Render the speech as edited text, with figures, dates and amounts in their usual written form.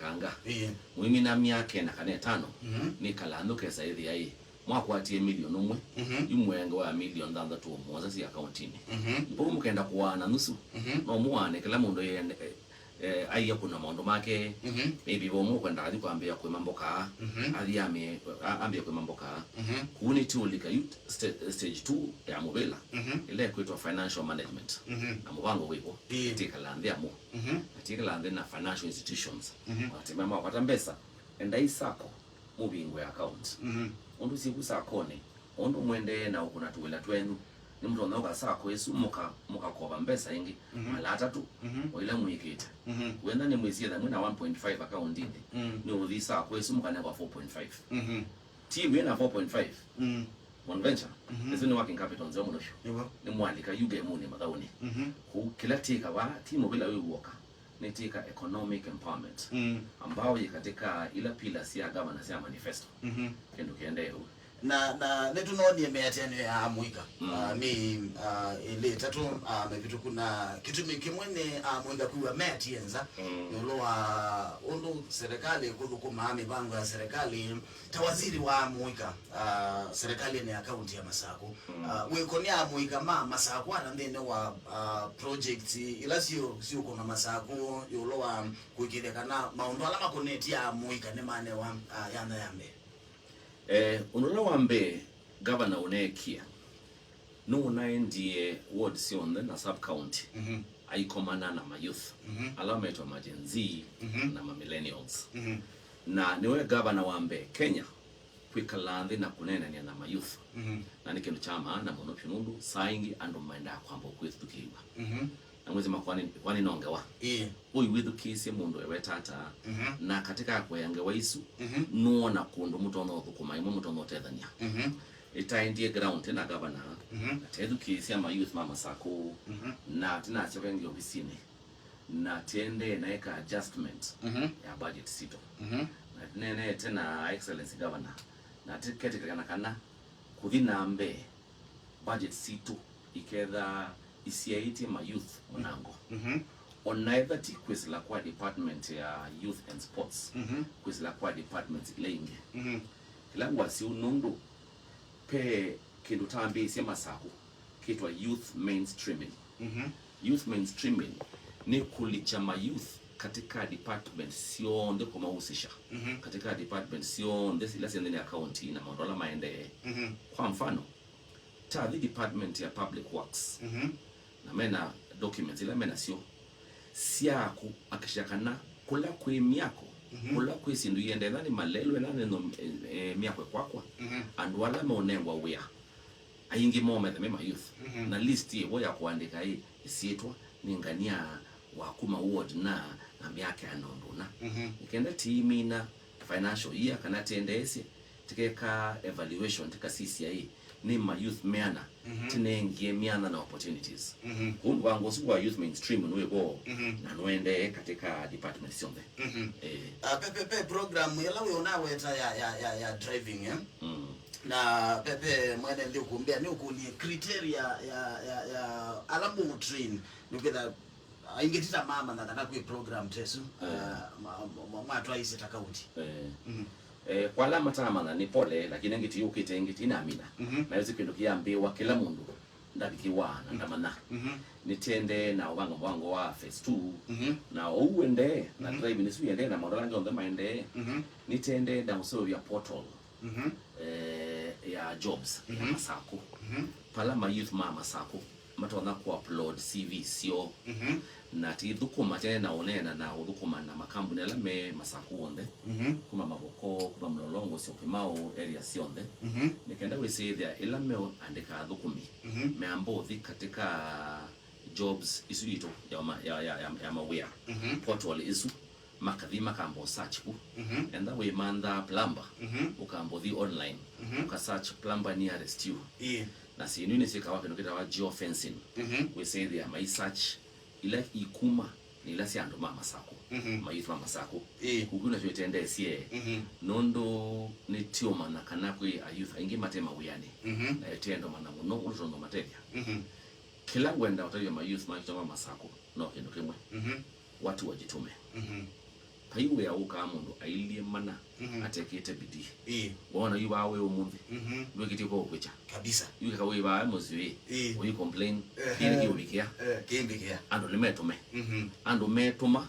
kanga mwimi na miaka na kane 5 ni kalando kesa hithi ai mwakwatie milioni umwe imwenga wa milioni ndanda tu mwaza si accountini mbo mkaenda kuwana nusu no muane kila mundu yende aiya kuna maondo make maybe bomo kwenda ali kwambia kwa mambo ka ali ambia kwa mambo ka kuni tulika stage 2 ya mobile ile kuitwa financial management na mwango wipo tika landia mo tika landia na financial institutions watemama watambesa enda isako mubingwe account ondu sikusa kone ondu mwende na ukuna tuwela twenu ni mtu anaoka sako yesu muka koba mbesa ingi mala 3 oila mwikita wenda ni mwezi ya mwina 1.5 account ndinde ni uthi sako yesu muka na 4.5 team yana 4.5 one venture is in working capital nzo munosho ni mwalika yuge mune madauni ku kila tika wa team bila wewe worker ni tika economic empowerment ambao katika ila pila si governance ya manifesto kendo kiende na netu noni emeatene ya Muika mi ile tatu mevitu kuna kitu kimwene mwenda kuwa metienza noloa ondo serikali kuduko mahami bango ya serikali tawaziri wa Muika serikali ni account ya Masako wekonia Muika Masako anandene wa project ila sio kuna Masako yoloa kuikidekana maondo alama koneti ya Muika ne mane wa yanda yambe unola wambe governor unekia no unaendie ward sionde na sub county aikomana na youth alama yetu emergency na millennials na niwe governor wambe Kenya kwikalande na kunena ni na youth na ni kintu chama na mono pinundu saingi ando maenda kwamba kwethukiwa na mwezi makwani nongewa uyu withukise mundu ewe tata na katika kwa yange waisu nuona kundu mutu ono thukuma imo mutu ono tethania itaendie ground na governor atethukise ama youth mama sako na tina chavengi ofisini na tiende na eka adjustment ya budget sito na nene tena excellence governor na tiketi kana kuthina mbe budget sito iketha isiaiti ma youth monango on neither tikwesla kwa department ya youth and sports kwesla kwa department ilengi kila wasi unundu pe kindu tambi sema sako kitwa youth mainstreaming youth mainstreaming ni kulichama youth katika department sio ndo kama usisha katika department sio ndo ila sio ndani account na maondola maende kwa mfano ta the department ya public works na mena documents ila mena sio siaku akishakana kula kwe miako kula kwe sindu yende ndani malelo na neno miako kwakwa and wala maonengwa wea ayingi mome the mema youth na list ye boya kuandika hii isietwa ningania wakuma ward na miaka anondona ikenda timi na financial year kana tendesi tikeka evaluation tika CCI ni ma youth meana tinengie miana na opportunities kumba ngosu wa youth mainstream nwe go na nwende katika department sionde pepe program yala we onawe ta ya driving na pepe mwene ndio kumbia ni ukuni criteria ya alamu train nukeda ingetita mama na nataka ku program tesu mwa ise takauti kwa alama tamana ni pole lakini ngiti ukite na amina na yote kindu kiambiwa kila mundu ndabikiwa na ndamana nitende na wango wa phase 2 na uende na drive ni suye na modala ndio maende nitende na uso ya portal ya jobs ya Masako pala ma youth mama Masako matona ku upload CV sio na tidhukuma tena naonena na udhukuma na makambuni ala me Masako onde kuma maboko kuma mlolongo sio kimao area sionde nikaenda we say there ila me andika dhukumi me ambothi katika jobs isuito ya mawea portal isu makadhima kambo search ku and that way manda plumber ukambo the online uka search plumber nearest you na si nini sika wapi nokita wa geofencing we say there my search ila ikuma ni ila si ando mama Sako mayouth mama Sako kuguna vyotende sie nondo ni tioma na kanakwe ayouth ingi matema uyane na yetendo mana muno ulondo materia kila wenda utayo mayouth mama Sako no kendo kimwe watu wajitume paiwe ya uka mundu ailie mana atekete bidii wona yuba we umuthi ndo kitiko kwicha kabisa yuka kawe ba muziwe we complain ile kiubikia kimbikia ando limetume ando metuma